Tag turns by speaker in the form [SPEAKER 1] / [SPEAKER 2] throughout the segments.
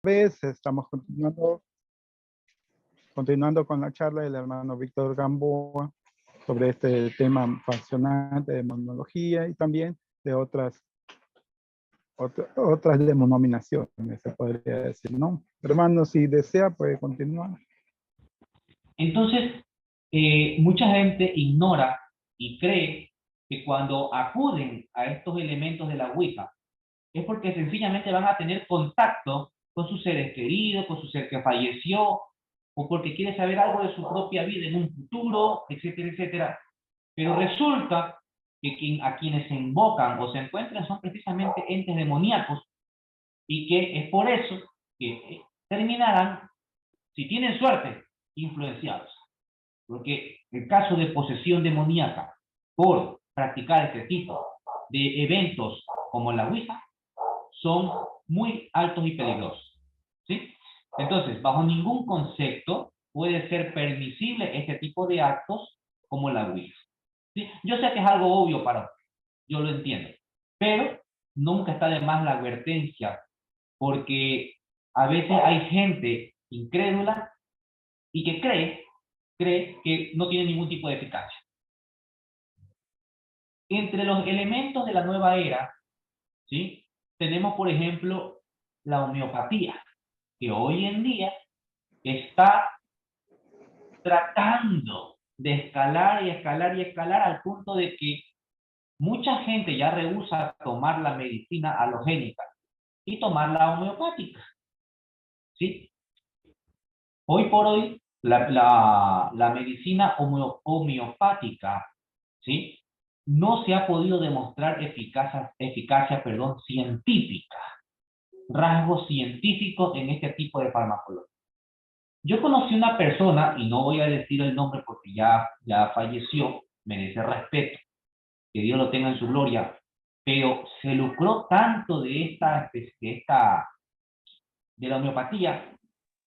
[SPEAKER 1] vez estamos continuando con la charla del hermano Víctor Gamboa sobre este tema apasionante de demonología y también de otras denominaciones, se podría decir, ¿no? Hermano, si desea, puede continuar.
[SPEAKER 2] Entonces, mucha gente ignora y cree que cuando acuden a estos elementos de la Ouija es porque sencillamente van a tener contacto con sus seres queridos, con su ser que falleció, o porque quiere saber algo de su propia vida en un futuro, etcétera, etcétera. Pero resulta que a quienes se invocan o se encuentran son precisamente entes demoníacos y que es por eso que terminarán, si tienen suerte, influenciados. Porque el caso de posesión demoníaca por practicar este tipo de eventos como la Ouija son muy altos y peligrosos, ¿sí? Entonces, bajo ningún concepto puede ser permisible este tipo de actos como la Ouija, ¿sí? Yo sé que es algo obvio para usted, yo lo entiendo, pero nunca está de más la advertencia, porque a veces hay gente incrédula y que cree que no tiene ningún tipo de eficacia. Entre los elementos de la nueva era, ¿sí? Tenemos, por ejemplo, la homeopatía, que hoy en día está tratando de escalar y escalar y escalar al punto de que mucha gente ya rehúsa tomar la medicina halogénica y tomar la homeopática, ¿sí? Hoy por hoy, la medicina homeopática, ¿sí? No se ha podido demostrar eficacia científica, rasgos científicos en este tipo de farmacología. Yo conocí una persona, y no voy a decir el nombre porque ya falleció, merece respeto, que Dios lo tenga en su gloria, pero se lucró tanto de la homeopatía,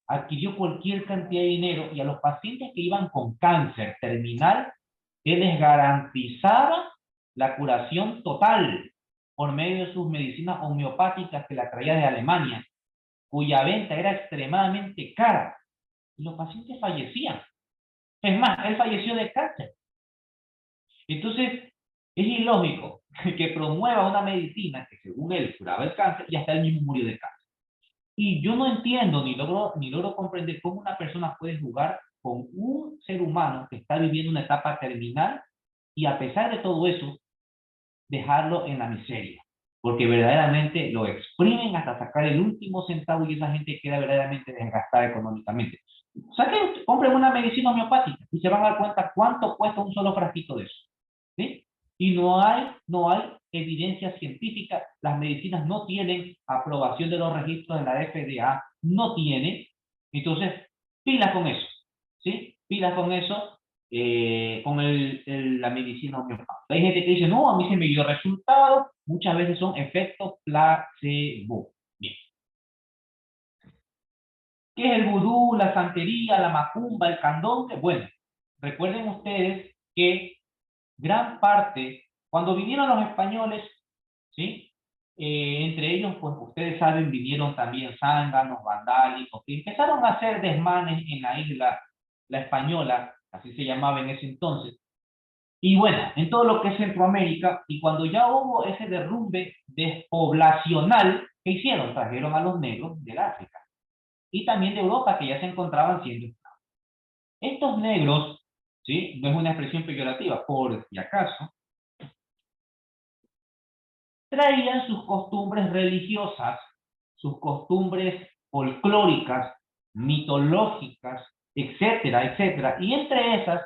[SPEAKER 2] adquirió cualquier cantidad de dinero y a los pacientes que iban con cáncer terminal, él les garantizaba la curación total por medio de sus medicinas homeopáticas que la traía de Alemania, cuya venta era extremadamente cara. Y los pacientes fallecían. Es más, él falleció de cáncer. Entonces, es ilógico que promueva una medicina que según él curaba el cáncer y hasta él mismo murió de cáncer. Y yo no entiendo ni logro comprender cómo una persona puede jugar con un ser humano que está viviendo una etapa terminal y a pesar de todo eso, dejarlo en la miseria. Porque verdaderamente lo exprimen hasta sacar el último centavo y esa gente queda verdaderamente desgastada económicamente. Compren una medicina homeopática y se van a dar cuenta cuánto cuesta un solo frasquito de eso, ¿sí? Y no hay evidencia científica, las medicinas no tienen aprobación de los registros de la FDA, no tienen, entonces, pilas con eso, ¿sí? Pilas con eso, con la medicina homeopática. Hay gente que dice, no, a mí se me dio resultados, muchas veces son efectos placebo. Bien. ¿Qué es el vudú, la santería, la macumba, el candombe? Bueno, recuerden ustedes que gran parte, cuando vinieron los españoles, ¿sí? Entre ellos, pues ustedes saben, vinieron también zánganos, vandálicos, que empezaron a hacer desmanes en la isla, la española, así se llamaba en ese entonces, y bueno, en todo lo que es Centroamérica, y cuando ya hubo ese derrumbe despoblacional, ¿qué hicieron? Trajeron a los negros del África y también de Europa, que ya se encontraban siendo esclavos. Estos negros, ¿sí? No es una expresión peyorativa, por si acaso, traían sus costumbres religiosas, sus costumbres folclóricas, mitológicas, etcétera, etcétera. Y entre esas,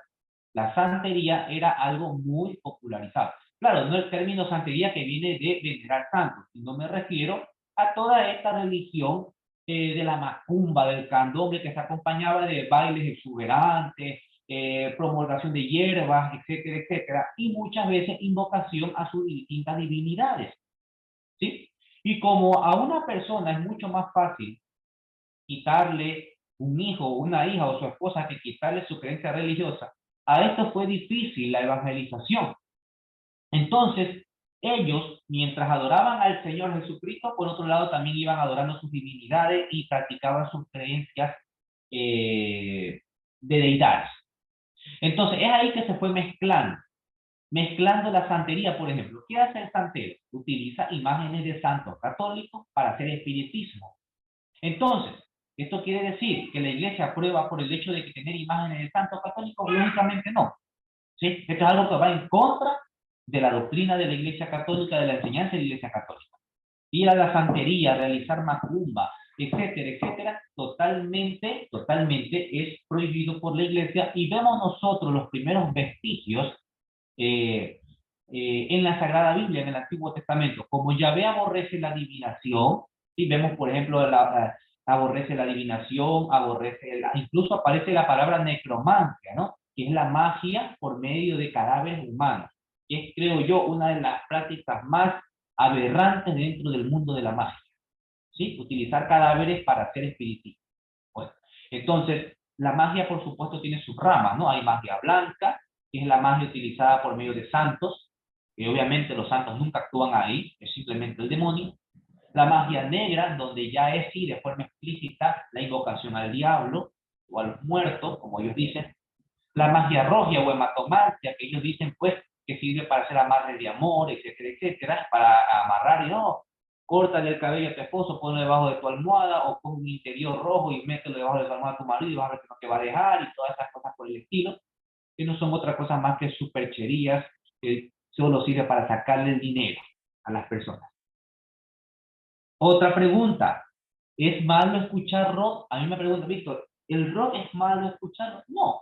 [SPEAKER 2] la santería era algo muy popularizado. Claro, no el término santería que viene de venerar santos, sino me refiero a toda esta religión de la macumba, del candombe, que se acompañaba de bailes exuberantes, promulgación de hierbas, etcétera, etcétera, y muchas veces invocación a sus distintas divinidades, ¿sí? Y como a una persona es mucho más fácil quitarle un hijo, una hija o su esposa que quitarle su creencia religiosa, a esto fue difícil la evangelización. Entonces, ellos, mientras adoraban al Señor Jesucristo, por otro lado también iban adorando sus divinidades y practicaban sus creencias de deidades. Entonces, es ahí que se fue mezclando la santería, por ejemplo. ¿Qué hace el santero? Utiliza imágenes de santos católicos para hacer espiritismo. Entonces, esto quiere decir que la iglesia aprueba por el hecho de que tener imágenes de santos católicos, lógicamente no. ¿Sí? Esto es algo que va en contra de la doctrina de la iglesia católica, de la enseñanza de la iglesia católica. Ir a la santería, realizar macumba, etcétera, etcétera, totalmente es prohibido por la iglesia, y vemos nosotros los primeros vestigios en la Sagrada Biblia, en el Antiguo Testamento. Como Yahvé aborrece la adivinación, y vemos, por ejemplo, aborrece la adivinación, incluso aparece la palabra necromancia, ¿no? Que es la magia por medio de cadáveres humanos, que es, creo yo, una de las prácticas más aberrantes dentro del mundo de la magia, ¿sí? Utilizar cadáveres para hacer espiritismo. Bueno, entonces, la magia, por supuesto, tiene sus ramas, ¿no? Hay magia blanca, que es la magia utilizada por medio de santos, que obviamente los santos nunca actúan ahí, es simplemente el demonio. La magia negra, donde ya es, sí, de forma explícita, la invocación al diablo o a los muertos, como ellos dicen. La magia roja o hematomancia, que ellos dicen, pues, que sirve para hacer amarres de amor, etcétera, etcétera, para amarrar y no, córtale el cabello a tu esposo, ponlo debajo de tu almohada, o pon un interior rojo y mételo debajo de tu almohada a tu marido, y vas a ver que no te va a dejar, y todas esas cosas por el estilo, que no son otra cosa más que supercherías, que solo sirve para sacarle el dinero a las personas. Otra pregunta, ¿es malo escuchar rock? A mí me pregunta, Víctor, ¿el rock es malo escucharlo? No,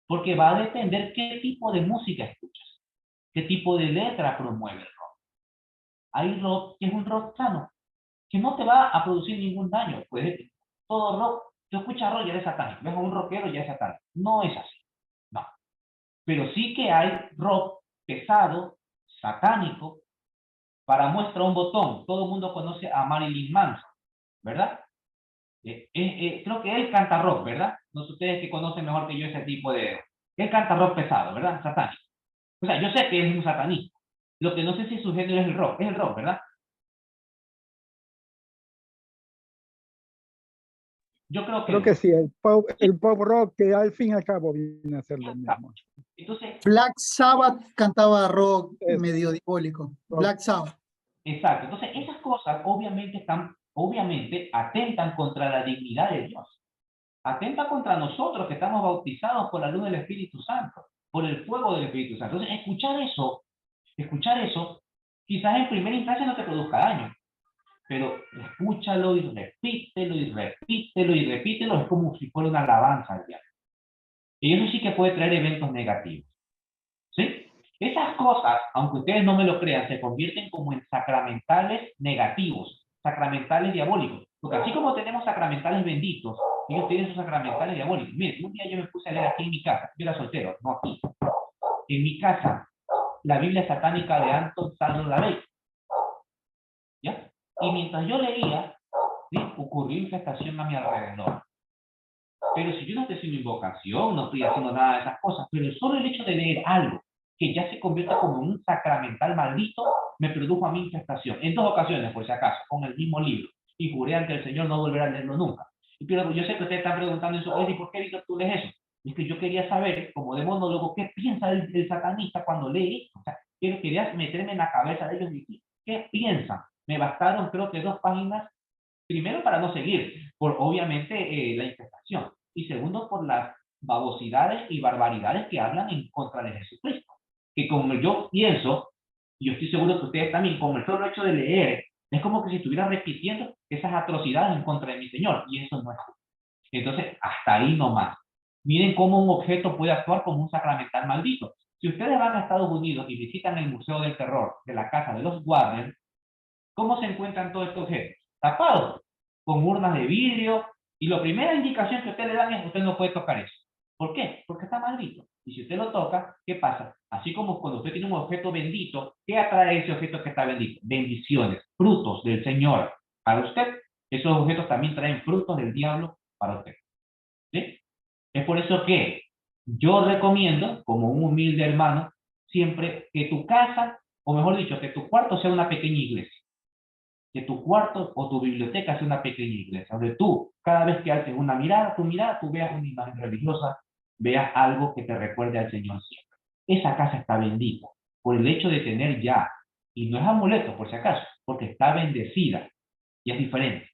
[SPEAKER 2] porque va a depender qué tipo de música escuchas, qué tipo de letra promueve el rock. Hay rock que es un rock sano, que no te va a producir ningún daño. Pues todo rock, tú escuchas rock y eres satánico, ves a un rockero y ya es satánico. No es así, no. Pero sí que hay rock pesado, satánico. Para muestra un botón, todo el mundo conoce a Marilyn Manson, ¿verdad? Creo que él canta rock, ¿verdad? No sé ustedes que conocen mejor que yo ese tipo de... Él canta rock pesado, ¿verdad? Satánico. O sea, yo sé que él es un satanista. Lo que no sé si su género es el rock. Es el rock, ¿verdad? Yo creo que
[SPEAKER 1] Creo
[SPEAKER 2] no.
[SPEAKER 1] que sí, el pop rock, que al fin y al cabo viene a ser lo mismo.
[SPEAKER 2] Entonces,
[SPEAKER 3] Black Sabbath cantaba rock
[SPEAKER 1] Es
[SPEAKER 3] medio diabólico.
[SPEAKER 1] rock.
[SPEAKER 3] Black Sabbath.
[SPEAKER 2] exacto. Entonces, esas cosas obviamente atentan contra la dignidad de Dios. Atenta contra nosotros que estamos bautizados por la luz del Espíritu Santo, por el fuego del Espíritu Santo. Entonces, escuchar eso, quizás en primera instancia no te produzca daño, pero escúchalo y repítelo y repítelo y repítelo, es como si fuera una alabanza al diablo. Y eso sí que puede traer eventos negativos. ¿Sí? Esas cosas, aunque ustedes no me lo crean, se convierten como en sacramentales negativos, sacramentales diabólicos. Porque así como tenemos sacramentales benditos, ellos tienen sus sacramentales diabólicos. Miren, un día yo me puse a leer aquí en mi casa, yo era soltero, no aquí. En mi casa, la Biblia satánica de Anton Sandro Lavey. ¿Ya? Y mientras yo leía, ¿sí?, ocurrió infestación a mi alrededor. Pero si yo no estoy haciendo invocación, no estoy haciendo nada de esas cosas, pero solo el hecho de leer algo que ya se convierte como un sacramental maldito, me produjo a mi infestación. En 2 ocasiones, por si acaso, con el mismo libro. Y juré ante el Señor no volver a leerlo nunca. Y pero yo sé que ustedes están preguntando eso, ¿y por qué, Víctor, tú lees eso? Y es que yo quería saber, como demonólogo, qué piensa el satanista cuando lee esto. O sea, quería meterme en la cabeza de ellos y decir, ¿qué piensan? Me bastaron, creo que 2 páginas, primero para no seguir, por obviamente la infestación. Y segundo, por las babosidades y barbaridades que hablan en contra de Jesucristo. Que como yo pienso, y yo estoy seguro que ustedes también, con el solo hecho de leer, es como que si estuviera repitiendo esas atrocidades en contra de mi Señor, y eso no es justo. Entonces, hasta ahí nomás. Miren cómo un objeto puede actuar como un sacramental maldito. Si ustedes van a Estados Unidos y visitan el Museo del Terror de la casa de los Warren, ¿cómo se encuentran todos estos objetos? Tapados, con urnas de vidrio, y la primera indicación que usted le dan es: usted no puede tocar eso. ¿Por qué? Porque está maldito. Y si usted lo toca, ¿qué pasa? Así como cuando usted tiene un objeto bendito, ¿qué atrae ese objeto que está bendito? Bendiciones, frutos del Señor para usted. Esos objetos también traen frutos del diablo para usted. ¿Sí? Es por eso que yo recomiendo, como un humilde hermano, siempre que tu casa o mejor dicho, que tu cuarto sea una pequeña iglesia. Que tu cuarto o tu biblioteca sea una pequeña iglesia, donde tú, cada vez que haces una mirada, tú veas una imagen religiosa, veas algo que te recuerde al Señor siempre. Esa casa está bendita por el hecho de tener ya, y no es amuleto por si acaso, porque está bendecida y es diferente.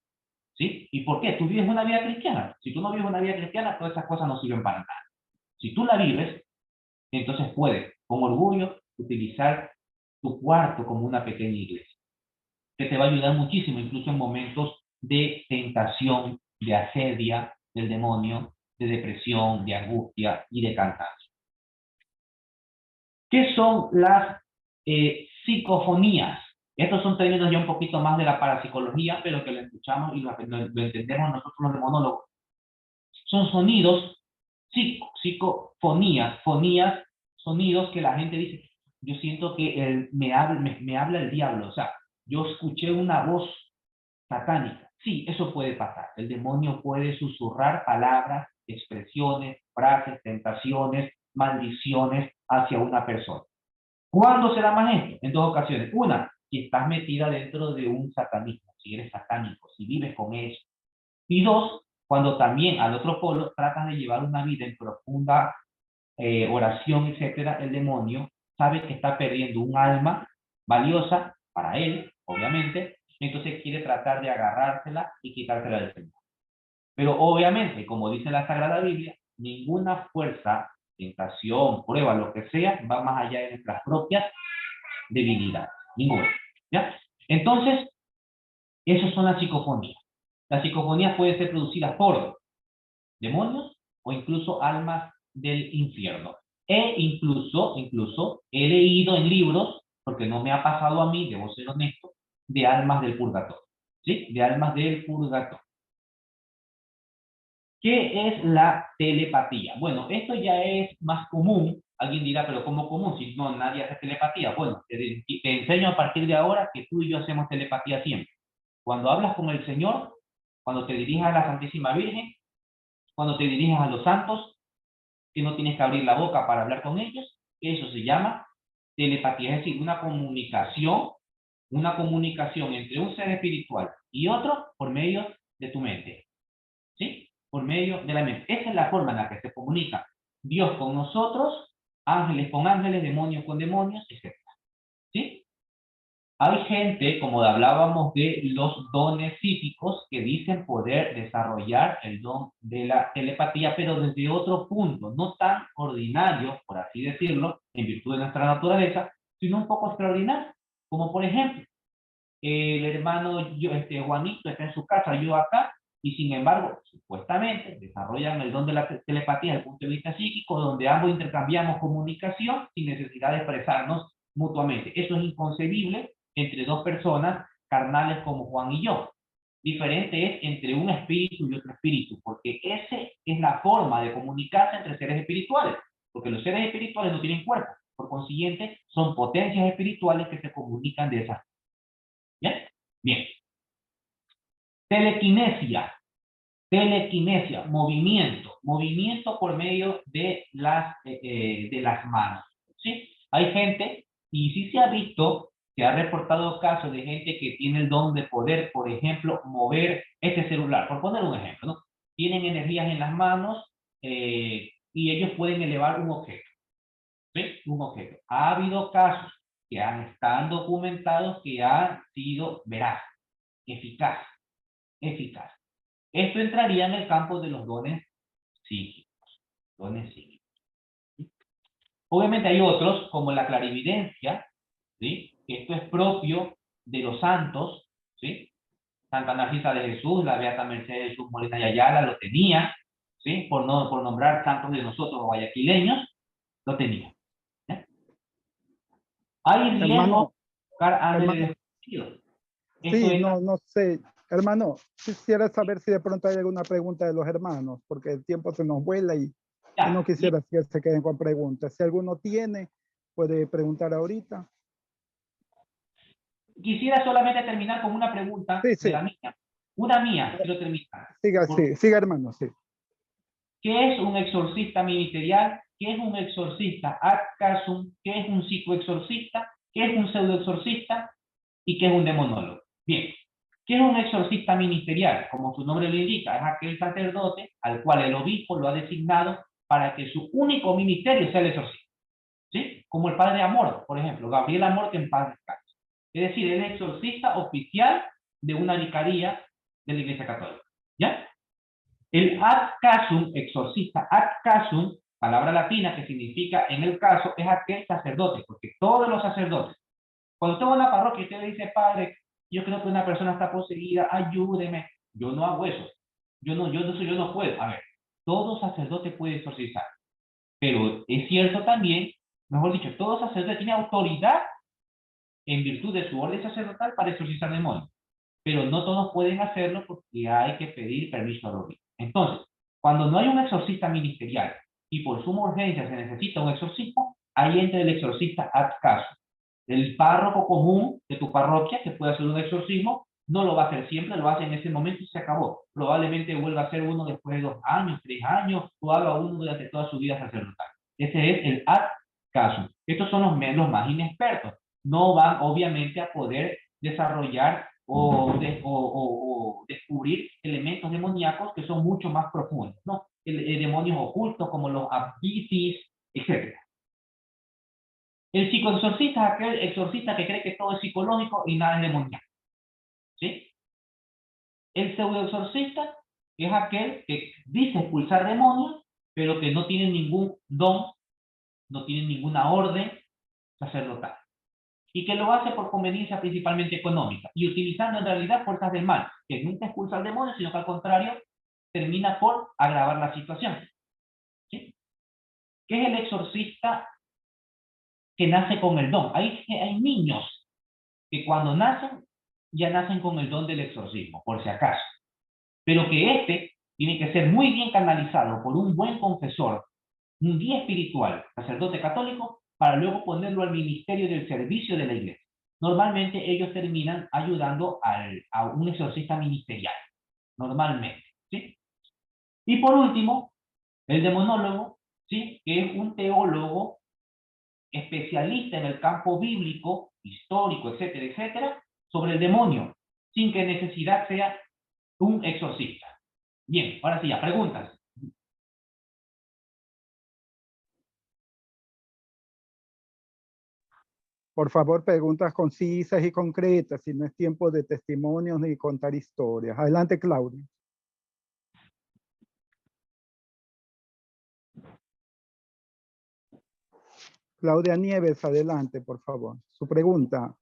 [SPEAKER 2] ¿Sí? ¿Y por qué? Tú vives una vida cristiana. Si tú no vives una vida cristiana, todas esas cosas no sirven para nada. Si tú la vives, entonces puedes, con orgullo, utilizar tu cuarto como una pequeña iglesia, que te va a ayudar muchísimo, incluso en momentos de tentación, de asedia del demonio, de depresión, de angustia y de cansancio. ¿Qué son las psicofonías? Estos son términos ya un poquito más de la parapsicología, pero que lo escuchamos y lo entendemos nosotros los demonólogos. Son sonidos, psicofonías, fonías, sonidos que la gente dice, yo siento que me habla el diablo, o sea, yo escuché una voz satánica. Sí, eso puede pasar. El demonio puede susurrar palabras, expresiones, frases, tentaciones, maldiciones hacia una persona. ¿Cuándo se da más esto? En dos ocasiones. Una, si estás metida dentro de un satanismo, si eres satánico, si vives con eso. Y dos, cuando también al otro polo tratas de llevar una vida en profunda oración, etcétera, el demonio sabe que está perdiendo un alma valiosa para él, obviamente, entonces quiere tratar de agarrársela y quitársela del Señor. Pero obviamente, como dice la Sagrada Biblia, ninguna fuerza, tentación, prueba, lo que sea, va más allá de nuestras propias debilidades. Ninguna. ¿Ya? Entonces, esas son las psicofonías. Las psicofonías pueden ser producidas por demonios o incluso almas del infierno. E incluso he leído en libros, porque no me ha pasado a mí, debo ser honesto, de almas del purgatorio. ¿Sí? De almas del purgatorio. ¿Qué es la telepatía? Bueno, esto ya es más común. Alguien dirá, pero ¿cómo común? Si no, nadie hace telepatía. Bueno, te enseño a partir de ahora que tú y yo hacemos telepatía siempre. Cuando hablas con el Señor, cuando te diriges a la Santísima Virgen, cuando te diriges a los santos, que no tienes que abrir la boca para hablar con ellos, eso se llama telepatía, es decir, una comunicación entre un ser espiritual y otro por medio de tu mente. ¿Sí? Por medio de la mente. Esa es la forma en la que se comunica Dios con nosotros, ángeles con ángeles, demonios con demonios, etc. ¿Sí? Hay gente, como hablábamos de los dones psíquicos, que dicen poder desarrollar el don de la telepatía, pero desde otro punto, no tan ordinario, por así decirlo, en virtud de nuestra naturaleza, sino un poco extraordinario. Como por ejemplo, el hermano Juanito está en su casa, yo acá, y sin embargo, supuestamente, desarrollan el don de la telepatía desde el punto de vista psíquico, donde ambos intercambiamos comunicación sin necesidad de expresarnos mutuamente. Eso es inconcebible entre dos personas carnales como Juan y yo. Diferente es entre un espíritu y otro espíritu, porque esa es la forma de comunicarse entre seres espirituales, porque los seres espirituales no tienen cuerpo, por consiguiente, son potencias espirituales que se comunican de esa forma. ¿Bien? Bien. Telequinesia, movimiento por medio de las manos. ¿Sí? Hay gente, y sí se ha visto, se ha reportado casos de gente que tiene el don de poder, por ejemplo, mover este celular, por poner un ejemplo, ¿no? Tienen energías en las manos y ellos pueden elevar un objeto. ¿Sí? Un objeto. Ha habido casos que están documentados que han sido veraces, eficaz. Esto entraría en el campo de los dones psíquicos. Obviamente hay otros, como la clarividencia, ¿sí? Esto es propio de los santos, ¿sí? Santa Narcisa de Jesús, la Beata Mercedes de Jesús Molina y Ayala lo tenía, ¿sí? Por nombrar santos de nosotros guayaquileños, lo tenía. ¿Sí? Hay riesgo de buscar ángeles desconocidos.
[SPEAKER 1] Sí, no sé. Hermano, quisiera saber si de pronto hay alguna pregunta de los hermanos, porque el tiempo se nos vuela y no quisiera que se queden con preguntas. Si alguno tiene, puede preguntar ahorita.
[SPEAKER 2] Quisiera solamente terminar con una pregunta de la mía. Una mía, quiero terminar.
[SPEAKER 1] Siga, hermano, sí.
[SPEAKER 2] ¿Qué es un exorcista ministerial? ¿Qué es un exorcista ad casum? ¿Qué es un psicoexorcista? ¿Qué es un pseudoexorcista y qué es un demonólogo? Bien, ¿qué es un exorcista ministerial? Como su nombre lo indica, es aquel sacerdote al cual el obispo lo ha designado para que su único ministerio sea el exorcismo. ¿Sí? Como el padre Amor, por ejemplo, Gabriel Amor, que en paz descanse. Es decir, él es exorcista oficial de una vicaría de la Iglesia Católica. ¿Ya? El ad casum, exorcista ad casum, palabra latina que significa en el caso, es aquel sacerdote, porque todos los sacerdotes, cuando usted va a una parroquia y usted le dice, padre, yo creo que una persona está poseída, ayúdeme, yo no hago eso, yo no puedo. A ver, todo sacerdote puede exorcizar, pero es cierto también, mejor dicho, todo sacerdote tiene autoridad en virtud de su orden sacerdotal para exorcizar demonios, pero no todos pueden hacerlo porque hay que pedir permiso al obispo. Entonces, cuando no hay un exorcista ministerial y por suma urgencia se necesita un exorcismo, ahí entra el exorcista ad caso. El párroco común de tu parroquia que puede hacer un exorcismo, no lo va a hacer siempre, lo hace en ese momento y se acabó. Probablemente vuelva a hacer uno después de 2 años, 3 años, o haga uno durante toda su vida sacerdotal. Ese es el ad caso. Estos son los más inexpertos. No van obviamente a poder desarrollar o descubrir elementos demoníacos que son mucho más profundos, ¿no? Demonios ocultos como los abdisis, etc. El psicoexorcista es aquel exorcista que cree que todo es psicológico y nada es demoníaco. ¿Sí? El pseudoexorcista es aquel que dice expulsar demonios, pero que no tiene ningún don, no tiene ninguna orden sacerdotal. Y que lo hace por conveniencia principalmente económica, y utilizando en realidad fuerzas del mal, que nunca expulsa al demonio, sino que al contrario, termina por agravar la situación. ¿Sí? ¿Qué es el exorcista que nace con el don? Hay niños que cuando nacen, ya nacen con el don del exorcismo, por si acaso. Pero que este tiene que ser muy bien canalizado por un buen confesor, un guía espiritual, sacerdote católico, para luego ponerlo al ministerio del servicio de la iglesia. Normalmente ellos terminan ayudando a un exorcista ministerial, normalmente, ¿sí? Y por último, el demonólogo, ¿sí? Que es un teólogo especialista en el campo bíblico, histórico, etcétera, etcétera, sobre el demonio, sin que necesidad sea un exorcista. Bien, ahora sí, ya, preguntas.
[SPEAKER 1] Por favor, preguntas concisas y concretas, si no es tiempo de testimonios ni contar historias. Adelante, Claudia. Claudia Nieves, adelante, por favor. Su pregunta.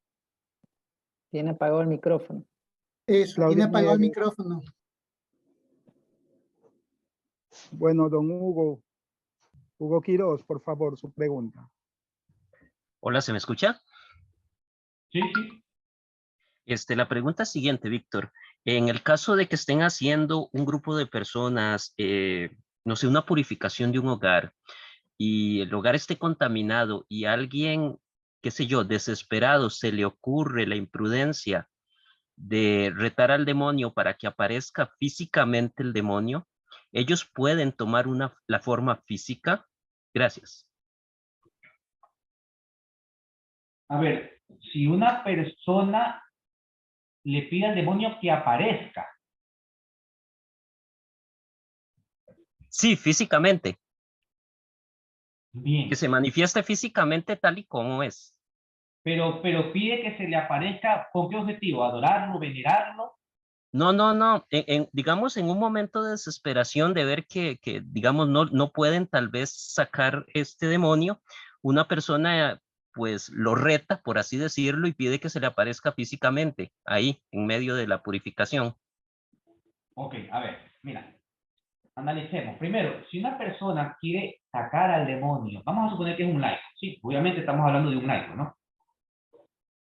[SPEAKER 4] Tiene apagado el micrófono.
[SPEAKER 3] Eso,
[SPEAKER 1] Claudia
[SPEAKER 3] tiene apagado el
[SPEAKER 1] Nieves.
[SPEAKER 3] micrófono.
[SPEAKER 1] Bueno, don Hugo Quiroz, por favor, su pregunta.
[SPEAKER 5] Hola, ¿se me escucha?
[SPEAKER 2] Sí, sí.
[SPEAKER 5] La pregunta siguiente, Víctor. En el caso de que estén haciendo un grupo de personas, no sé, una purificación de un hogar y el hogar esté contaminado y alguien, qué sé yo, desesperado, se le ocurre la imprudencia de retar al demonio para que aparezca físicamente el demonio, ellos pueden tomar la forma física. Gracias.
[SPEAKER 2] A ver, si una persona le pide al demonio que aparezca.
[SPEAKER 5] Sí, físicamente.
[SPEAKER 2] Bien.
[SPEAKER 5] Que se manifieste físicamente tal y como es.
[SPEAKER 2] Pero pide que se le aparezca, ¿con qué objetivo? ¿Adorarlo, venerarlo?
[SPEAKER 5] No, digamos, en un momento de desesperación de ver que digamos, no pueden tal vez sacar este demonio, una persona pues lo reta, por así decirlo, y pide que se le aparezca físicamente, ahí, en medio de la purificación.
[SPEAKER 2] Ok, a ver, mira, analicemos. Primero, si una persona quiere sacar al demonio, vamos a suponer que es un laico, ¿sí? Obviamente estamos hablando de un laico, ¿no?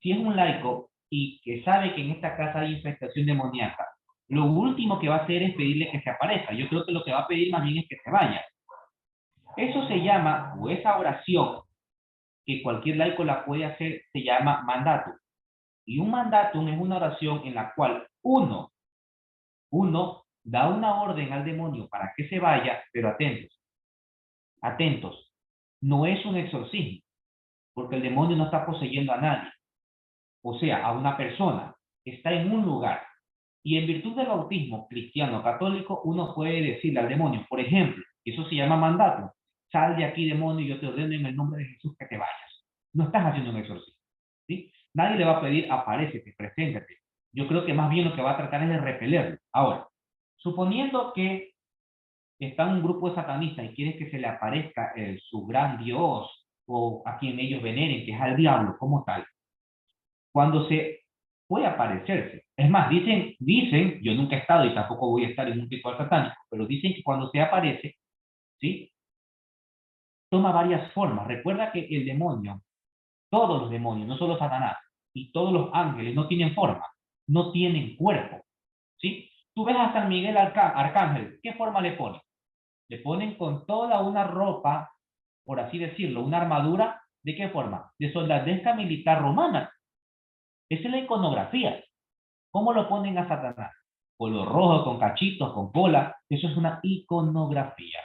[SPEAKER 2] Si es un laico y que sabe que en esta casa hay infestación demoníaca, lo último que va a hacer es pedirle que se aparezca. Yo creo que lo que va a pedir más bien es que se vaya. Eso se llama, o esa oración, que cualquier laico la puede hacer, se llama mandato. Y un mandatum es una oración en la cual uno da una orden al demonio para que se vaya, pero atentos, no es un exorcismo. porque el demonio no está poseyendo a nadie. O sea, a una persona. Está en un lugar. Y en virtud del bautismo cristiano católico, uno puede decirle al demonio, por ejemplo, eso se llama mandato, sal de aquí, demonio, y yo te ordeno en el nombre de Jesús que te vayas. No estás haciendo un exorcismo, ¿sí? Nadie le va a pedir, aparécete, preséntate. Yo creo que más bien lo que va a tratar es de repelerlo. Ahora, suponiendo que está un grupo de satanistas y quiere que se le aparezca su gran Dios o a quien ellos veneren, que es al diablo como tal, cuando se puede aparecerse. Es más, dicen, yo nunca he estado y tampoco voy a estar en un ritual satánico, pero dicen que cuando se aparece, ¿sí? Toma varias formas. Recuerda que el demonio, todos los demonios, no solo Satanás, y todos los ángeles no tienen forma, no tienen cuerpo, ¿sí? Tú ves a San Miguel Arcángel, ¿qué forma le ponen? Le ponen con toda una ropa, por así decirlo, una armadura, ¿de qué forma? De soldadesca militar romana. Esa es la iconografía. ¿Cómo lo ponen a Satanás? Color rojo, con cachitos, con cola. Eso es una iconografía,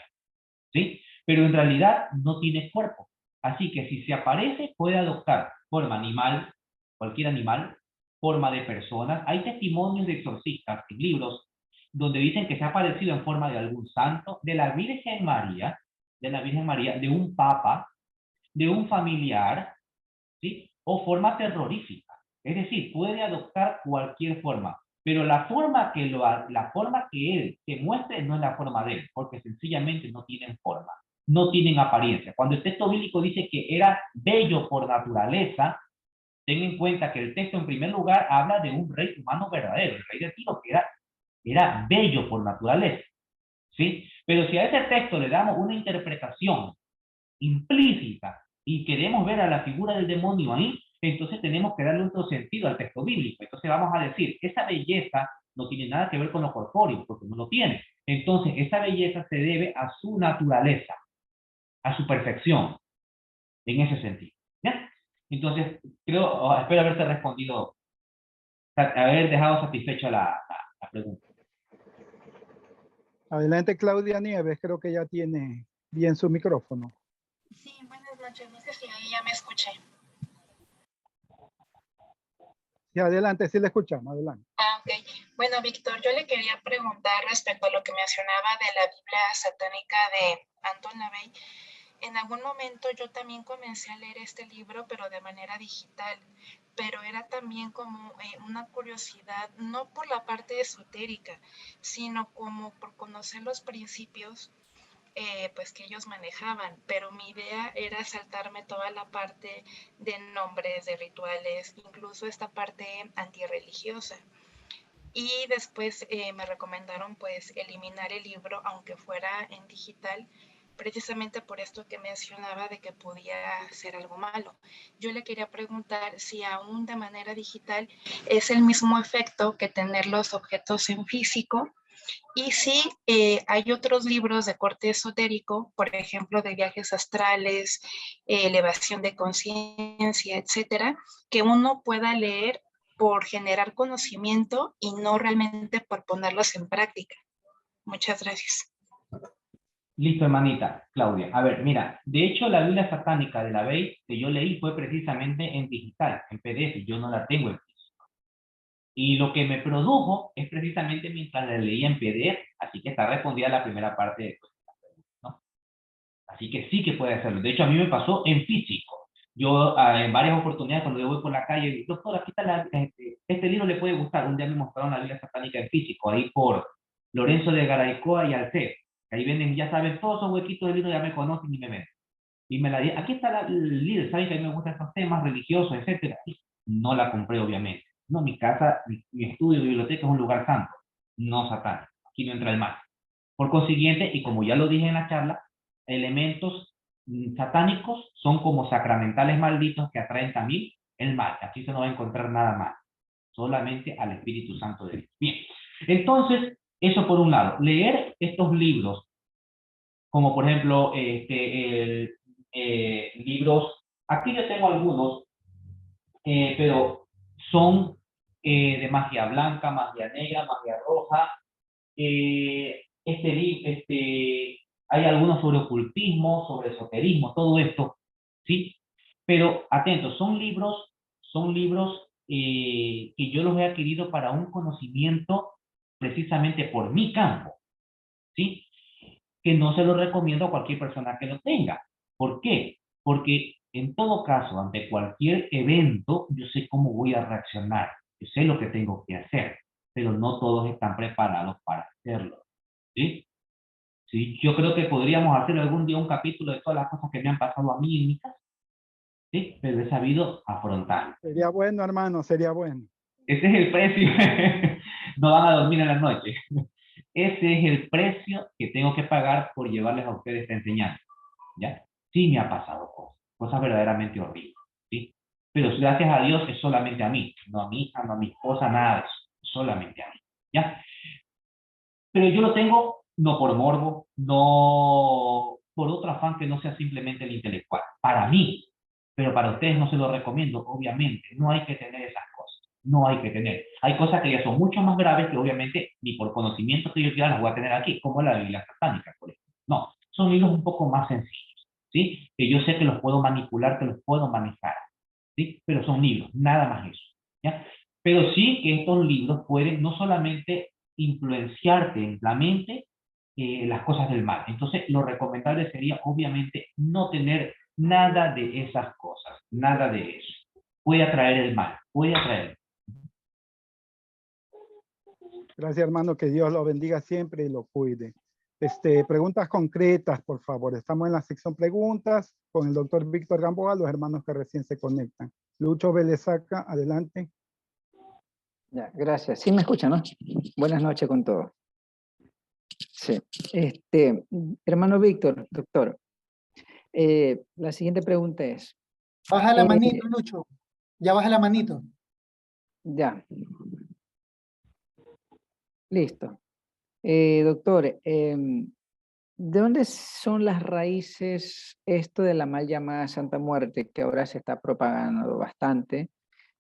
[SPEAKER 2] ¿sí? Pero en realidad no tiene cuerpo. Así que si se aparece, puede adoptar forma animal, cualquier animal, forma de persona. Hay testimonios de exorcistas en libros donde dicen que se ha aparecido en forma de algún santo, de la Virgen María, de un papa, de un familiar, ¿sí? O forma terrorífica. Es decir, puede adoptar cualquier forma, pero la forma que él te muestre no es la forma de él, porque sencillamente no tienen forma, no tienen apariencia. Cuando el texto bíblico dice que era bello por naturaleza, ten en cuenta que el texto en primer lugar habla de un rey humano verdadero, el rey de Tiro, que era bello por naturaleza, ¿sí? Pero si a ese texto le damos una interpretación implícita y queremos ver a la figura del demonio ahí, entonces tenemos que darle otro sentido al texto bíblico. Entonces vamos a decir, esa belleza no tiene nada que ver con lo corpóreo, porque no lo tiene. Entonces esa belleza se debe a su naturaleza, a su perfección, en ese sentido. ¿Ya? Entonces, espero haberte respondido, haber dejado satisfecha la pregunta.
[SPEAKER 1] Adelante, Claudia Nieves, creo que ya tiene bien su micrófono.
[SPEAKER 6] Sí, buenas noches, no sé si ahí ya me escuché.
[SPEAKER 1] Sí, adelante, sí le escuchamos, adelante.
[SPEAKER 6] Ok. Bueno, Víctor, yo le quería preguntar respecto a lo que mencionaba de la Biblia satánica de Anton LaVey. En algún momento yo también comencé a leer este libro, pero de manera digital, pero era también como una curiosidad, no por la parte esotérica, sino como por conocer los principios pues que ellos manejaban, pero mi idea era saltarme toda la parte de nombres, de rituales, incluso esta parte antirreligiosa. Y después me recomendaron pues eliminar el libro, aunque fuera en digital, precisamente por esto que mencionaba de que podía ser algo malo. Yo le quería preguntar si aún de manera digital es el mismo efecto que tener los objetos en físico. Y sí, hay otros libros de corte esotérico, por ejemplo, de viajes astrales, elevación de conciencia, etcétera, que uno pueda leer por generar conocimiento y no realmente por ponerlos en práctica. Muchas gracias.
[SPEAKER 2] Listo, hermanita, Claudia. A ver, mira, de hecho la Biblia satánica de LaVey que yo leí fue precisamente en digital, en PDF, yo no la tengo en físico. Y lo que me produjo es precisamente mientras la leía en PDF, así que está respondida la primera parte de ¿no? Así que sí que puede hacerlo. De hecho, a mí me pasó en físico. Yo en varias oportunidades cuando yo voy por la calle, digo, doctor, aquí está este libro le puede gustar. Un día me mostraron la Biblia satánica en físico, ahí por Lorenzo de Garaycoa y Alceo. Ahí venden, ya saben, todos esos huequitos del libro ya me conocen y me ven. Y me la di, aquí está el libro, saben que a mí me gustan estos temas religiosos, etcétera. No la compré, obviamente. No, mi casa, mi estudio, mi biblioteca es un lugar santo, no satánico. Aquí no entra el mal. Por consiguiente, y como ya lo dije en la charla, elementos satánicos son como sacramentales malditos que atraen también el mal. Aquí se no va a encontrar nada mal, solamente al Espíritu Santo de Dios. Bien, entonces, eso por un lado. Leer estos libros, como por ejemplo, libros, aquí yo tengo algunos, pero son de magia blanca, magia negra, magia roja. Hay algunos sobre ocultismo, sobre esoterismo, todo esto, ¿sí? Pero atentos, son libros que yo los he adquirido para un conocimiento precisamente por mi campo, ¿sí? Que no se lo recomiendo a cualquier persona que lo tenga. ¿Por qué? Porque en todo caso, ante cualquier evento, yo sé cómo voy a reaccionar, yo sé lo que tengo que hacer, pero no todos están preparados para hacerlo, ¿sí? Sí, yo creo que podríamos hacer algún día un capítulo de todas las cosas que me han pasado a mí en mi casa, ¿sí? Pero he sabido afrontarlo.
[SPEAKER 1] Sería bueno, hermano, sería bueno.
[SPEAKER 2] Ese es el precio. No van a dormir en la noche. Ese es el precio que tengo que pagar por llevarles a ustedes esta enseñanza, ¿ya? Sí me ha pasado cosas verdaderamente horribles, ¿sí? Pero gracias a Dios es solamente a mí, no a mi hija, no a mi esposa, nada de eso, solamente a mí, ¿ya? Pero yo lo tengo no por morbo, no por otro afán que no sea simplemente el intelectual, para mí, pero para ustedes no se lo recomiendo, obviamente, no hay que tener esas cosas, no hay que tener. Hay cosas que ya son mucho más graves que obviamente ni por conocimiento que yo quiera las voy a tener aquí, como la Biblia satánica, por ejemplo. No, son libros un poco más sencillos, ¿sí? Que yo sé que los puedo manipular, que los puedo manejar, ¿sí? Pero son libros, nada más eso, ¿ya? Pero sí que estos libros pueden no solamente influenciarte en la mente las cosas del mal. Entonces, lo recomendable sería, obviamente, no tener nada de esas cosas, nada de eso. Puede atraer el mal, puede atraer.
[SPEAKER 1] Gracias, hermano, que Dios lo bendiga siempre y lo cuide. Preguntas concretas, por favor. Estamos en la sección preguntas con el doctor Víctor Gamboa, los hermanos que recién se conectan. Lucho Velezaca, adelante.
[SPEAKER 4] Ya, gracias. Sí me escuchan, ¿no? Buenas noches con todos. Sí. Hermano Víctor, doctor, la siguiente pregunta es...
[SPEAKER 3] Baja la manito, Lucho. Ya baja la manito.
[SPEAKER 4] Ya. Listo. Doctor, ¿de dónde son las raíces esto de la mal llamada Santa Muerte que ahora se está propagando bastante?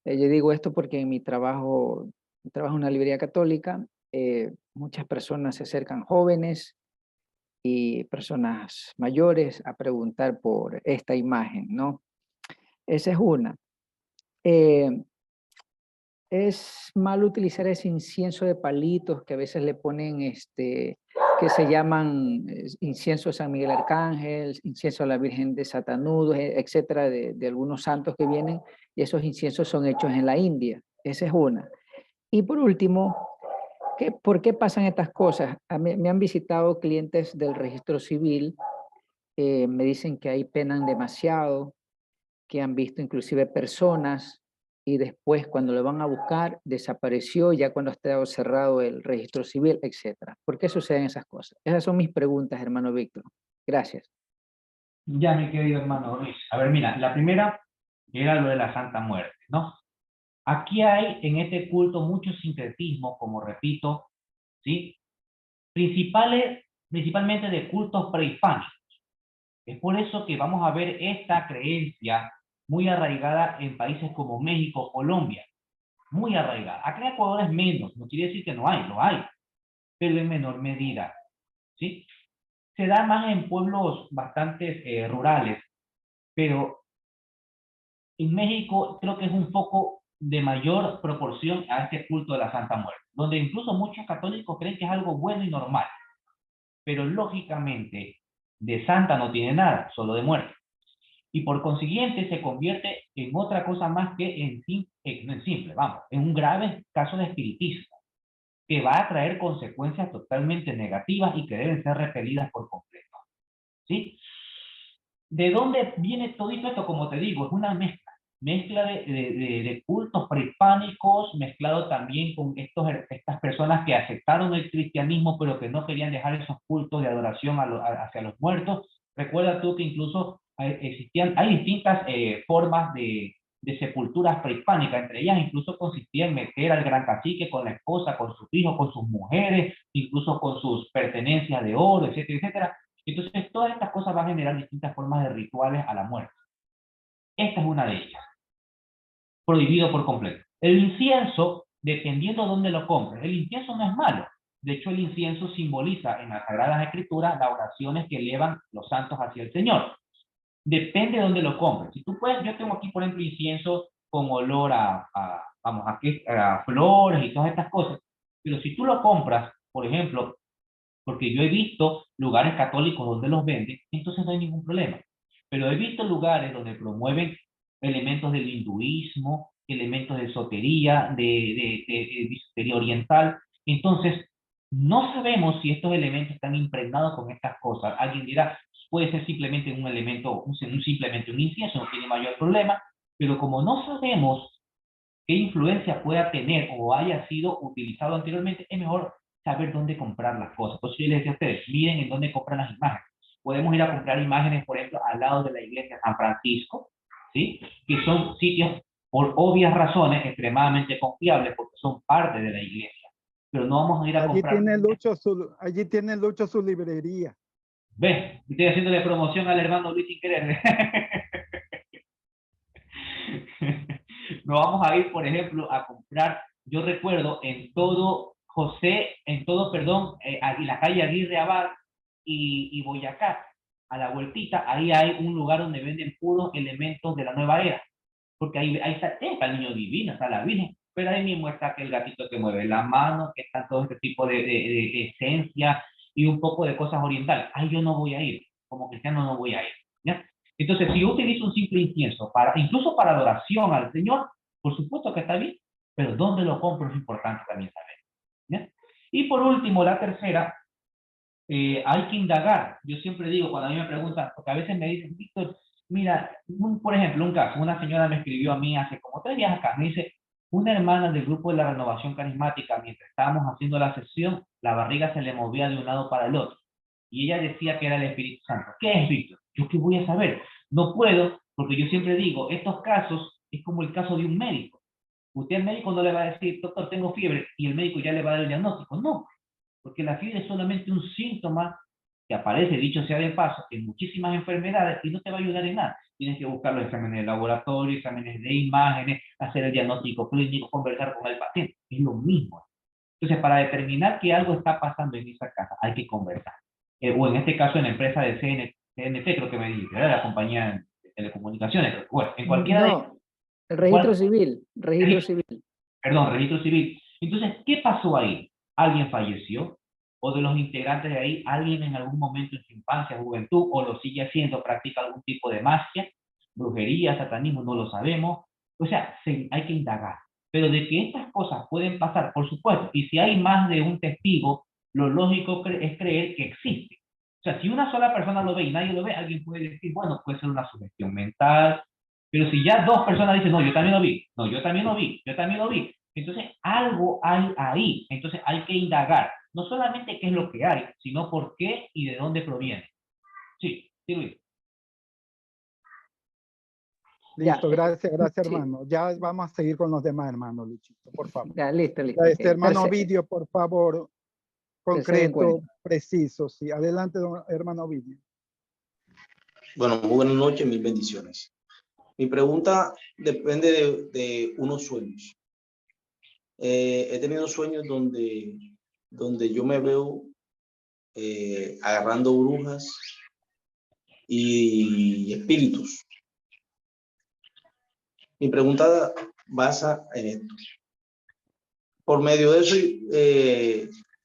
[SPEAKER 4] Yo digo esto porque en mi trabajo en una librería católica, muchas personas se acercan, jóvenes y personas mayores, a preguntar por esta imagen, ¿no? Esa es una. Es malo utilizar ese incienso de palitos que a veces le ponen, que se llaman incienso de San Miguel Arcángel, incienso a la Virgen de Satanudos, etcétera, de algunos santos que vienen, y esos inciensos son hechos en la India. Esa es una. Y por último, ¿por qué pasan estas cosas? Me han visitado clientes del registro civil, me dicen que ahí penan demasiado, que han visto inclusive personas y después cuando lo van a buscar desapareció ya cuando ha estado cerrado el registro civil, etc. ¿Por qué suceden esas cosas? Esas son mis preguntas, hermano Víctor. Gracias.
[SPEAKER 2] Ya, mi querido hermano Luis. A ver, mira, la primera era lo de la Santa Muerte, ¿no? Aquí hay en este culto mucho sincretismo, como repito, ¿sí? Principalmente de cultos prehispánicos. Es por eso que vamos a ver esta creencia muy arraigada en países como México, Colombia. Muy arraigada. Acá en Ecuador es menos, no quiere decir que no hay, lo hay, pero en menor medida, ¿sí? Se da más en pueblos bastante rurales, pero en México creo que es un foco de mayor proporción a este culto de la Santa Muerte, donde incluso muchos católicos creen que es algo bueno y normal, pero lógicamente de santa no tiene nada, solo de muerte. Y por consiguiente se convierte en otra cosa más que en simple, vamos, en un grave caso de espiritismo, que va a traer consecuencias totalmente negativas y que deben ser repelidas por completo, ¿sí? ¿De dónde viene todo esto? Como te digo, es una mezcla de cultos prehispánicos, mezclado también con estas personas que aceptaron el cristianismo, pero que no querían dejar esos cultos de adoración hacia los muertos. Recuerda tú que incluso hay distintas formas de sepulturas prehispánicas, entre ellas incluso consistía en meter al gran cacique con la esposa, con sus hijos, con sus mujeres, incluso con sus pertenencias de oro, etcétera, etcétera. Entonces, todas estas cosas van a generar distintas formas de rituales a la muerte. Esta es una de ellas. Prohibido por completo. El incienso, dependiendo de dónde lo compres, el incienso no es malo. De hecho, el incienso simboliza en las Sagradas Escrituras las oraciones que elevan los santos hacia el Señor. Depende de dónde lo compres. Si tú puedes, yo tengo aquí, por ejemplo, incienso con olor vamos, a flores y todas estas cosas. Pero si tú lo compras, por ejemplo, porque yo he visto lugares católicos donde los venden, entonces no hay ningún problema. Pero he visto lugares donde promueven elementos del hinduismo, elementos de esotería, de bisutería oriental. Entonces, no sabemos si estos elementos están impregnados con estas cosas. Alguien dirá, puede ser simplemente un elemento, simplemente un incienso, no tiene mayor problema, pero como no sabemos qué influencia pueda tener o haya sido utilizado anteriormente, es mejor saber dónde comprar las cosas. Por eso yo les decía a ustedes, miren en dónde compran las imágenes. Podemos ir a comprar imágenes, por ejemplo, al lado de la iglesia de San Francisco, ¿sí? Que son sitios, por obvias razones, extremadamente confiables, porque son parte de la iglesia. Pero no vamos a ir a comprar.
[SPEAKER 1] Allí tiene Lucho su librería.
[SPEAKER 2] ¿Ves? Estoy haciéndole promoción al hermano Luis sin querer. No vamos a ir, por ejemplo, a comprar, yo recuerdo en todo la calle Aguirre Abad y Boyacá, a la vueltita, ahí hay un lugar donde venden puros elementos de la nueva era, porque ahí está el niño divino, está la Virgen, pero ahí mismo está que el gatito que mueve la mano, que está todo este tipo de esencia y un poco de cosas orientales. Ahí yo no voy a ir, como cristiano no voy a ir, ¿ya? Entonces, si yo utilizo un simple incienso, incluso para adoración al Señor, por supuesto que está bien, pero dónde lo compro es importante también saber, ¿ya? Y por último, la tercera, hay que indagar. Yo siempre digo, cuando a mí me preguntan, porque a veces me dicen, Víctor, mira, por ejemplo, un caso, una señora me escribió a mí hace como 3 días acá, me dice, una hermana del grupo de la Renovación Carismática, mientras estábamos haciendo la sesión, la barriga se le movía de un lado para el otro. Y ella decía que era el Espíritu Santo. ¿Qué es, Víctor? ¿Yo qué voy a saber? No puedo, porque yo siempre digo, estos casos es como el caso de un médico. Usted al médico no le va a decir, doctor, tengo fiebre, y el médico ya le va a dar el diagnóstico. No, porque la fiebre es solamente un síntoma que aparece, dicho sea de paso, en muchísimas enfermedades y no te va a ayudar en nada. Tienes que buscar los exámenes de laboratorio, exámenes de imágenes, hacer el diagnóstico clínico, conversar con el paciente. Es lo mismo. Entonces, para determinar que algo está pasando en esa casa, hay que conversar. O en este caso, en la empresa de CNT, creo que me dijiste, ¿verdad? La compañía de telecomunicaciones. Bueno, en cualquiera de...
[SPEAKER 4] El registro civil. Registro civil.
[SPEAKER 2] Perdón, registro civil. Entonces, ¿qué pasó ahí? ¿Alguien falleció? ¿O de los integrantes de ahí, alguien en algún momento en su infancia, juventud, o lo sigue haciendo, practica algún tipo de magia, brujería, satanismo? No lo sabemos. O sea, hay que indagar. Pero de que estas cosas pueden pasar, por supuesto, y si hay más de un testigo, lo lógico es creer que existe. O sea, si una sola persona lo ve y nadie lo ve, alguien puede decir, bueno, puede ser una sugestión mental, pero si ya 2 personas dicen, no, yo también lo vi, no, yo también lo vi, yo también lo vi, entonces algo hay ahí, entonces hay que indagar, no solamente qué es lo que hay, sino por qué y de dónde proviene. Sí, sí, Luis.
[SPEAKER 1] Listo, gracias,
[SPEAKER 4] sí.
[SPEAKER 1] hermano. Ya vamos a seguir con los demás, hermano Luchito, por favor.
[SPEAKER 4] Ya, listo.
[SPEAKER 1] Hermano Ovidio, por favor, concreto, preciso. Sí, adelante, hermano Ovidio.
[SPEAKER 7] Bueno, muy buenas noches, mil bendiciones. Mi pregunta depende de unos sueños. He tenido sueños donde yo me veo agarrando brujas y espíritus. Mi pregunta basa en esto. Por medio de eso,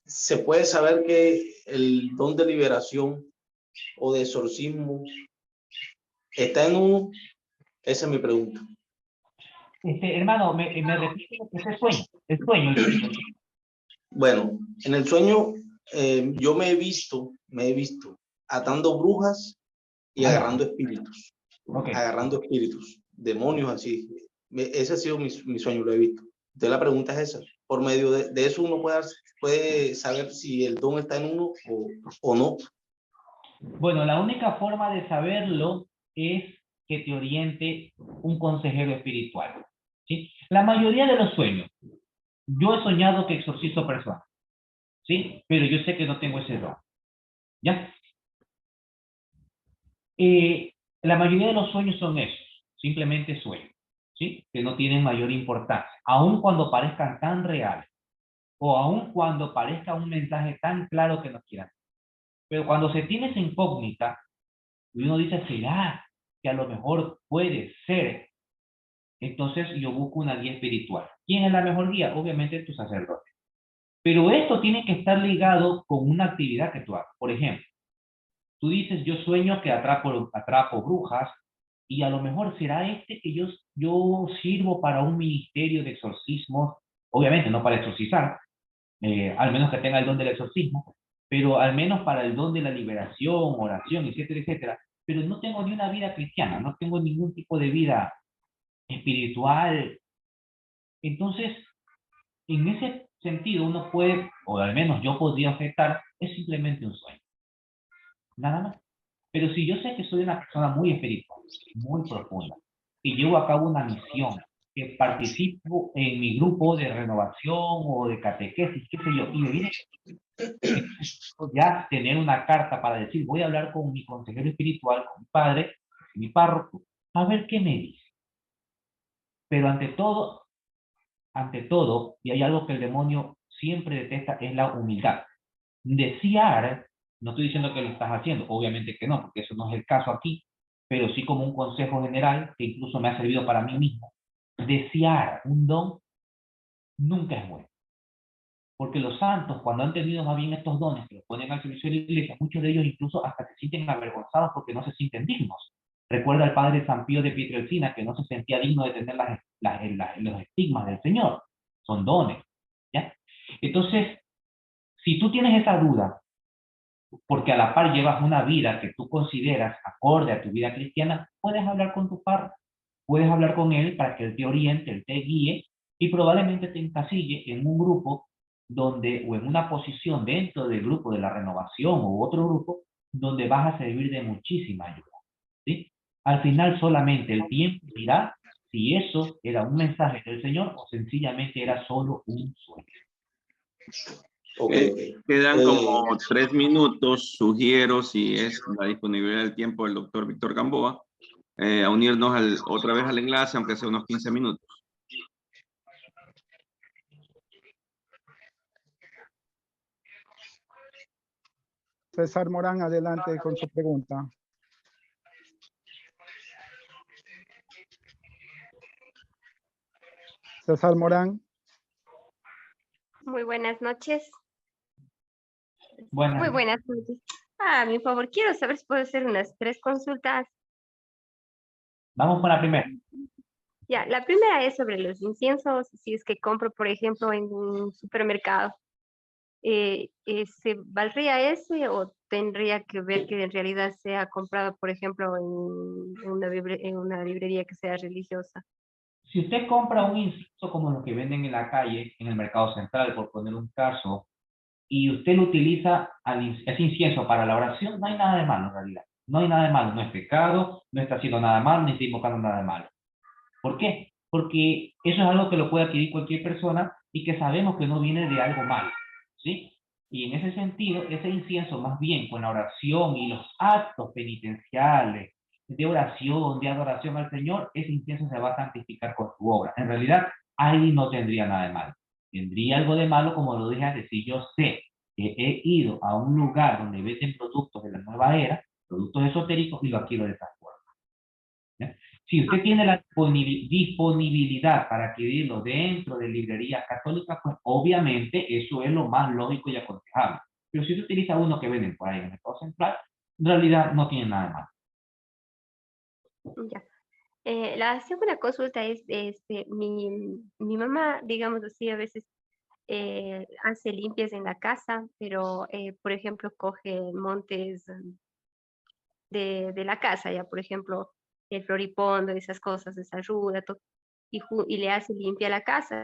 [SPEAKER 7] se puede saber que el don de liberación o de exorcismo está en uno. Esa es mi pregunta.
[SPEAKER 2] Hermano, me repite lo que es el sueño.
[SPEAKER 7] Bueno, en el sueño yo me he visto atando brujas y agarrando espíritus.
[SPEAKER 2] Okay.
[SPEAKER 7] Agarrando espíritus, demonios así. Ese ha sido mi sueño, lo he visto. Entonces la pregunta es esa. Por medio de eso uno puede saber si el don está en uno o no.
[SPEAKER 2] Bueno, la única forma de saberlo es que te oriente un consejero espiritual, ¿sí? La mayoría de los sueños, yo he soñado que exorcizo personas, ¿sí? Pero yo sé que no tengo ese don, ¿ya? La mayoría de los sueños son esos, simplemente sueños, ¿sí? Que no tienen mayor importancia, aun cuando parezcan tan reales, o aun cuando parezca un mensaje tan claro que nos quieran. Pero cuando se tiene esa incógnita, y uno dice, ¿será que a lo mejor puede ser, entonces yo busco una guía espiritual. ¿Quién es la mejor guía? Obviamente tu sacerdote. Pero esto tiene que estar ligado con una actividad que tú hagas. Por ejemplo, tú dices, yo sueño que atrapo brujas, y a lo mejor será que yo sirvo para un ministerio de exorcismo, obviamente no para exorcizar, al menos que tenga el don del exorcismo, pero al menos para el don de la liberación, oración, etcétera, etcétera. Pero no tengo ni una vida cristiana, no tengo ningún tipo de vida espiritual. Entonces, en ese sentido uno puede, o al menos yo podría objetar, es simplemente un sueño. Nada más. Pero si yo sé que soy una persona muy espiritual, muy profunda, y llevo a cabo una misión, que participo en mi grupo de renovación o de catequesis, qué sé yo, y me viene ya tener una carta para decir, voy a hablar con mi consejero espiritual, con mi padre, mi párroco, a ver qué me dice. Pero ante todo, y hay algo que el demonio siempre detesta, es la humildad. Desear, no estoy diciendo que lo estás haciendo, obviamente que no, porque eso no es el caso aquí, pero sí como un consejo general que incluso me ha servido para mí mismo. Desear un don nunca es bueno. Porque los santos, cuando han tenido más bien estos dones que los ponen al servicio de la iglesia, muchos de ellos incluso hasta se sienten avergonzados porque no se sienten dignos. Recuerda al padre San Pío de Pietrelcina, que no se sentía digno de tener los estigmas del Señor. Son dones. ¿Ya? Entonces, si tú tienes esa duda, porque a la par llevas una vida que tú consideras acorde a tu vida cristiana, puedes hablar con tu párroco, puedes hablar con él para que él te oriente, él te guíe, y probablemente te encasille en un grupo donde, o en una posición dentro del grupo de la renovación u otro grupo, donde vas a servir de muchísima ayuda. ¿Sí? Al final solamente el tiempo dirá si eso era un mensaje del Señor o sencillamente era solo un sueño.
[SPEAKER 7] Okay.
[SPEAKER 8] Quedan como 3 minutos, sugiero, si es la disponibilidad del tiempo del doctor Víctor Gamboa, a unirnos otra vez al enlace, aunque sea unos 15 minutos.
[SPEAKER 1] César Morán, adelante con su pregunta. César Morán.
[SPEAKER 9] Muy buenas noches.
[SPEAKER 2] Buenas.
[SPEAKER 9] Muy buenas noches. Mi favor, quiero saber si puedo hacer unas 3 consultas.
[SPEAKER 2] Vamos con la primera.
[SPEAKER 9] Ya, la primera es sobre los inciensos. Si es que compro, por ejemplo, en un supermercado, ¿se valdría ese o tendría que ver que en realidad sea comprado, por ejemplo, en una librería que sea religiosa?
[SPEAKER 2] Si usted compra un incienso como los que venden en la calle, en el mercado central, por poner un caso, y usted lo utiliza ese incienso para la oración, no hay nada de malo en realidad. No hay nada de malo, no es pecado, no está haciendo nada malo, ni está invocando nada de malo. ¿Por qué? Porque eso es algo que lo puede adquirir cualquier persona y que sabemos que no viene de algo malo, ¿sí? Y en ese sentido, ese incienso más bien con la oración y los actos penitenciales de oración, de adoración al Señor, ese incienso se va a santificar con su obra. En realidad, ahí no tendría nada de malo. Tendría algo de malo, como lo dije antes, si yo sé que he ido a un lugar donde venden productos de la nueva era, productos esotéricos, y lo adquiero de esa forma. ¿Ya? Si usted tiene la disponibilidad para adquirirlo dentro de librerías católicas, pues obviamente eso es lo más lógico y aconsejable. Pero si usted utiliza uno que venden por ahí en el mercado central, en realidad no tiene nada de malo.
[SPEAKER 9] Ya. La segunda consulta es, mi mamá, digamos así, a veces hace limpias en la casa, pero, por ejemplo, coge montes de la casa, ya, por ejemplo, el floripondo, esas cosas, esa ruda, y le hace limpia la casa.